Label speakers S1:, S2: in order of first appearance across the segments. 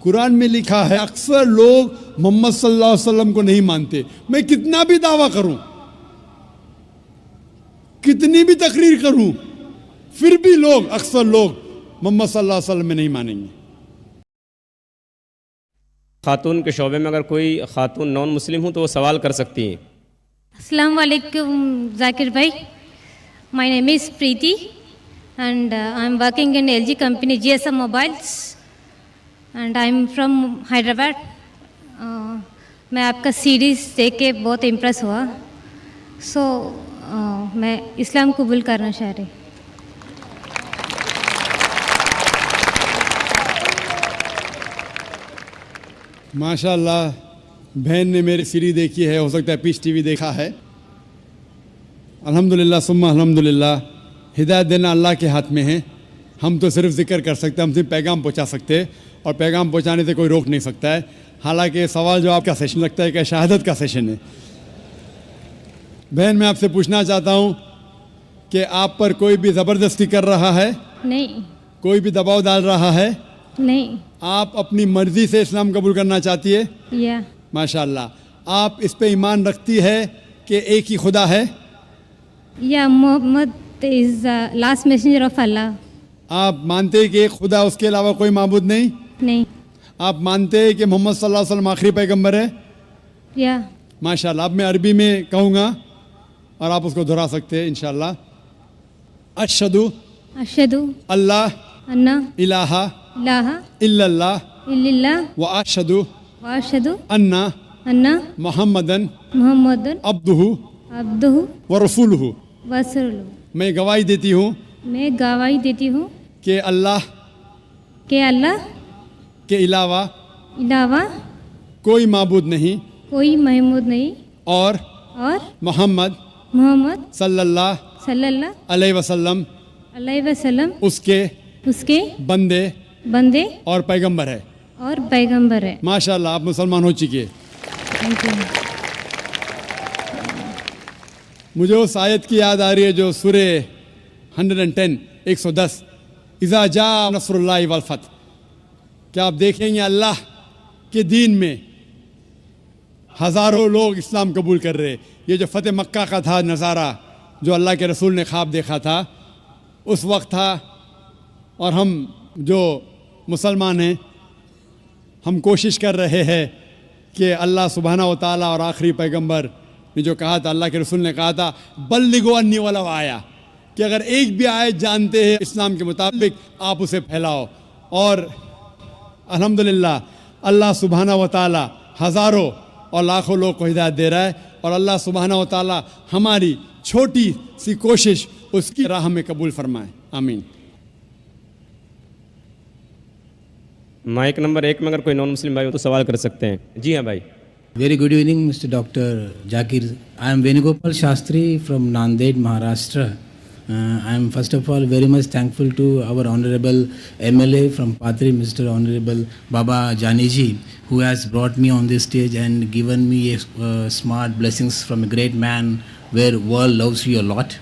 S1: قرآن میں لکھا ہے اکثر لوگ محمد صلی اللہ علیہ وسلم کو نہیں مانتے. میں کتنا بھی دعویٰ کروں, کتنی بھی تقریر کروں, پھر بھی اکثر لوگ محمد صلی اللہ علیہ وسلم میں نہیں مانیں گے.
S2: خاتون کے شعبے میں اگر کوئی خاتون نان مسلم ہوں تو وہ سوال کر سکتی ہیں.
S3: السلام علیکم ذاکر بھائی. My name is Preeti and I'm working in LG company GSM Mobiles and I'm from Hyderabad. میں آپ کا سیریز دیکھ کے بہت امپریس ہوا, سو میں اسلام قبول کرنا چاہ رہی.
S1: ماشاء اللہ بہن نے میری سیریز دیکھی ہے, ہو سکتا ہے پیس ٹی وی دیکھا ہے. الحمدللہ ثم الحمدللہ, ہدایت دینا اللہ کے ہاتھ میں ہے. ہم تو صرف ذکر کر سکتے ہیں, ہم صرف پیغام پہنچا سکتے ہیں, اور پیغام پہنچانے سے کوئی روک نہیں سکتا ہے. حالانکہ سوال جواب کا سیشن لگتا ہے کہ شہادت کا سیشن ہے. بہن میں آپ سے پوچھنا چاہتا ہوں کہ آپ پر کوئی بھی زبردستی کر رہا ہے؟
S3: نہیں.
S1: کوئی بھی دباؤ ڈال رہا ہے؟
S3: نہیں.
S1: آپ اپنی مرضی سے اسلام قبول کرنا چاہتی ہے؟
S3: یا
S1: ماشاء اللہ. آپ اس پہ ایمان رکھتی ہے کہ ایک ہی خدا ہے؟
S3: یا محمد از لاسٹ میسنجر آف اللہ.
S1: آپ مانتے ہیں کہ ایک خدا, اس کے علاوہ کوئی معبود نہیں؟
S3: نہیں.
S1: آپ مانتے ہیں کہ محمد صلی اللہ علیہ وسلم آخری پیغمبر ہے؟
S3: یا
S1: ماشاء اللہ. اب میں عربی میں کہوں گا اور آپ اس کو دہرا سکتے ہیں انشاءاللہ. اشہدو اللہ
S3: انا
S1: الہ
S3: الہ
S1: الا اللہ
S3: الا اللہ
S1: واشہدو
S3: واشہدو
S1: ان محمدن عبدہ
S3: عبدہ
S1: ورسولہ.
S3: ورسولہ.
S1: میں گواہی دیتی ہوں
S3: میں گواہی دیتی ہوں
S1: کہ اللہ
S3: کہ اللہ
S1: کے علاوہ کوئی معبود نہیں,
S3: کوئی محمود نہیں,
S1: اور محمد صلی اللہ علیہ وسلم اس کے بندے اور پیغمبر ہے. ماشاء اللہ آپ مسلمان ہو چکے. مجھے اس آیت کی یاد آ رہی ہے جو سورہ 110 110 اذا جاء نصر اللہ والفتح. کیا آپ دیکھیں گے اللہ کے دین میں ہزاروں لوگ اسلام قبول کر رہے. یہ جو فتح مکہ کا تھا نظارہ جو اللہ کے رسول نے خواب دیکھا تھا, اس وقت تھا. اور ہم جو مسلمان ہیں ہم کوشش کر رہے ہیں کہ اللہ سبحانہ و تعالیٰ اور آخری پیغمبر نے جو کہا تھا, اللہ کے رسول نے کہا تھا بلغوا انی ولو آیا, کہ اگر ایک بھی آیت جانتے ہیں اسلام کے مطابق آپ اسے پھیلاؤ. اور الحمدللہ اللہ سبحانہ و تعالیٰ ہزاروں اور لاکھوں لوگ کو ہدایت دے رہا ہے, اور اللہ سبحانہ و تعالیٰ ہماری چھوٹی سی کوشش اس کی راہ میں قبول فرمائے. آمین.
S2: مائک نمبر 1 میں اگر کوئی نان مسلم بھائی ہو تو سوال کر سکتے ہیں. جی ہاں بھائی.
S4: Very good evening, Mr. Dr. Zakir. I am Venugopal Shastri from Nanded, Maharashtra. I am first of all very much thankful to our Honorable MLA from Patri, Mr. Honorable Baba Janiji, who has brought me on this stage and given me smart blessings from a great man where world loves you a lot.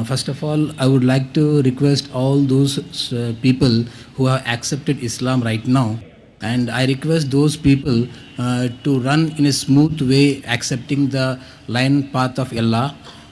S4: First of all, I would like to request all those people who have accepted Islam right now, and I request those people to run in a smooth way accepting the line path of Allah,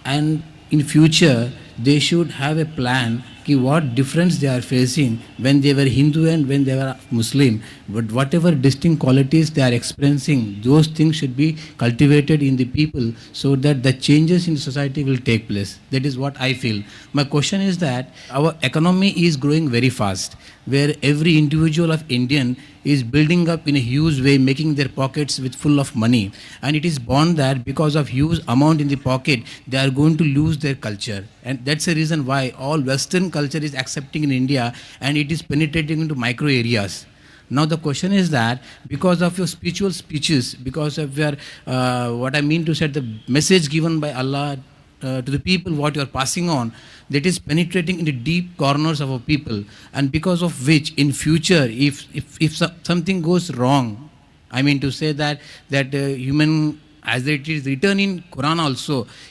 S4: and in future they should have a plan ki what difference they are facing when they were Hindu and when they were Muslim, but whatever distinct qualities they are experiencing, those things should be cultivated in the people so that the changes in society will take place. That is what I feel. My question is that our economy is growing very fast, where every individual of Indian is building up in a huge way, making their pockets with full of money, and it is born that because of huge amount in the pocket they are going to lose their culture, and that's the reason why all Western culture is accepting in India and it is penetrating into micro areas. Now the question is that because of your spiritual speeches, because of your what I mean to say, the message given by Allah to the people, what you are passing on, that is penetrating into deep corners of our people, and because of which in future if something goes wrong, I mean to say that human as it is written in Quran also,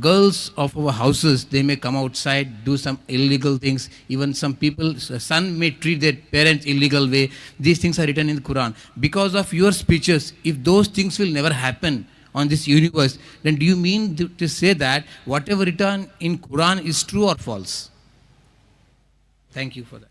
S4: girls of our houses, they may come outside, do some illegal things. Even some people, son may treat their parents illegal way. These things are written in the Quran. Because of your speeches, if those things will never happen on this universe, then do you mean to say that whatever written in Quran is true or false? Thank you for that.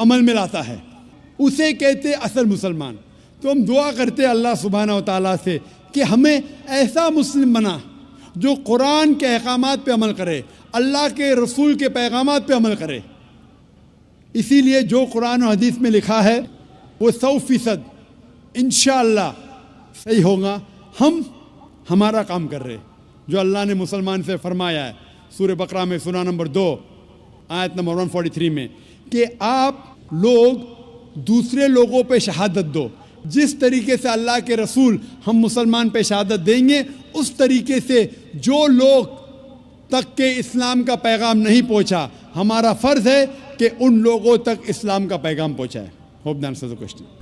S1: عمل میں لاتا ہے اسے کہتے اصل مسلمان. تو ہم دعا کرتے اللہ سبحانہ و تعالیٰ سے کہ ہمیں ایسا مسلم بنا جو قرآن کے احکامات پہ عمل کرے, اللہ کے رسول کے پیغامات پہ عمل کرے. اسی لیے جو قرآن و حدیث میں لکھا ہے وہ 100% انشاءاللہ صحیح ہوگا. ہم ہمارا کام کر رہے جو اللہ نے مسلمان سے فرمایا ہے سورہ بقرہ میں سورہ نمبر 2 آیت نمبر 143 میں کہ آپ لوگ دوسرے لوگوں پہ شہادت دو. جس طریقے سے اللہ کے رسول ہم مسلمان پہ شہادت دیں گے اس طریقے سے جو لوگ تک کہ اسلام کا پیغام نہیں پہنچا ہمارا فرض ہے کہ ان لوگوں تک اسلام کا پیغام پہنچائے. Hope then answers the question.